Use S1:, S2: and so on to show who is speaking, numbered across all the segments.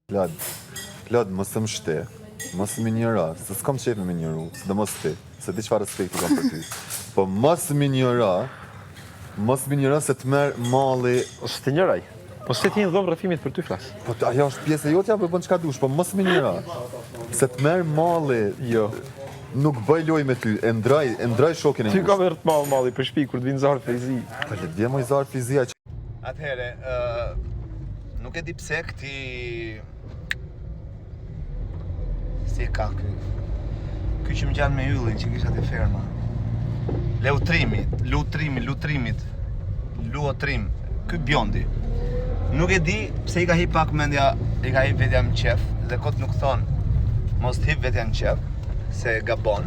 S1: Klod, mos të më shte, mos më njëra, se s'kam qef me njëru, së dhe mos ti, se di çfarë respekti kam për ty. Po mos më njëra se të merë malli...
S2: Ose të njëraj. Po se ti një dhomë rrëfimit për ty flas.
S1: Po ajo është pjesë e jotja, po bën çka dush, po mos më njëra. Se të merë malli...
S2: Jo.
S1: Nuk bëj loj me ty, e ndraj shokin e
S2: Ty ka me rëtë malli për shpi, kur të vinë zarë fizi.
S1: Po le dje moj zarë fizia që...
S3: Atëhere, nuk e di pse këti... Si e ka ky? Ky që më gjanë me yllin që kisha te ferma. Lutrimit. Ky bjondi. Nuk e di pse i ka hip pak mendja, i ka hip vetja në qef, dhe kot nuk thonë, mos të hip vetja në qef, se gabon.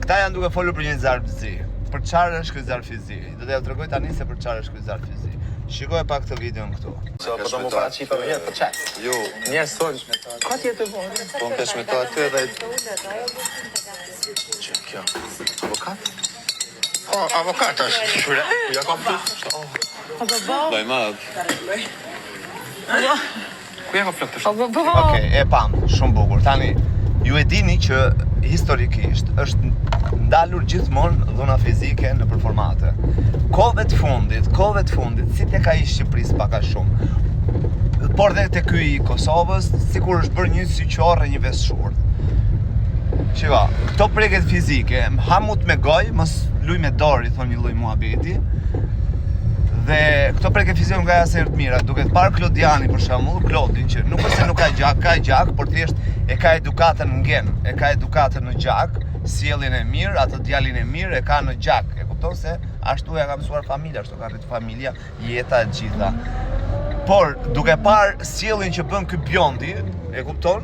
S3: Këta janë duke folur për një zarfizi. Për çfarë është ky zarfizi? Do t'ja tregoj tani se për çfarë është ky zarfizi. Shikoj pak këtë videon këtu.
S2: So, po të më paraqitë me jetë, për qaj?
S1: Jo.
S2: Njerës thonë, ka tjetë të vonë?
S1: Po më pesh me to aty edhe...
S2: Që kjo? Avokat?
S4: Po, avokat është.
S2: Shure? Ja ka pëtë?
S1: Daj madh.
S2: Ku ja ka plëk të shumë?
S3: Okej, e pam, shumë bukur. Tani, ju e dini që historikisht është ndalur gjithmonë dhuna fizike në performate. Kohëve të fundit, si tek ai i Shqipërisë pak a shumë, por dhe tek ky i Kosovës, sikur është bërë një syqorë, një vesshurt. Shiko, këto preket fizike, hamut me gojë, mos luj me dorë, i thonë një lloj muhabeti. Dhe këto preket fizike nga jasë herë të mira, duke të parë Klodiani për shembull, Klodin që nuk është se nuk ka gjak, por thjesht e ka edukatën ngen, e ka edukatën në gjak, sjelljen e mirë, atë djalin e mirë e ka në gjak. E kupton se ashtu ja ka mësuar familja, ashtu ka rritur familja, jeta e gjitha. Por duke parë sjelljen që bën ky bjondi, e kupton?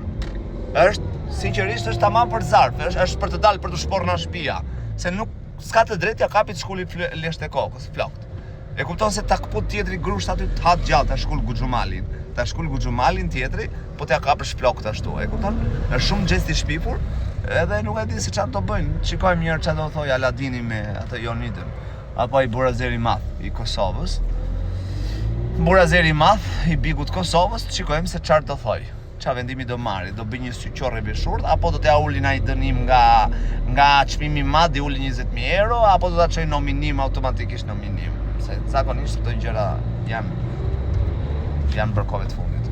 S3: Sinqerisht është tamam për zarf, është për të dalë për të shporë në shtëpia, se nuk s'ka të drejtë ja kapit shkulli lesht e kokës, flokt. E kupton se ta kput tjetri grusht aty të hat gjallë, ta shkull guxhumalin tjetri, po t'ja kapësh flokt ashtu, e kupton? Është shumë gjest i shpifur, edhe nuk e di se çfarë do bëjnë. Shikojmë mirë çfarë do thojë Aladini me atë Jonidën, apo ai burazeri i madh i Kosovës. Burazeri i madh i bigut të Kosovës, shikojmë se çfarë do thojë. Çfarë vendimi do marri? Do bëj një syqorë beshurt, apo do t'ja ulin ai dënim nga çmimi i madh, i ulin 20.000 euro, apo do ta çojë nominim automatikisht nominim. Se zakonisht këto gjëra janë për kohë të fundit.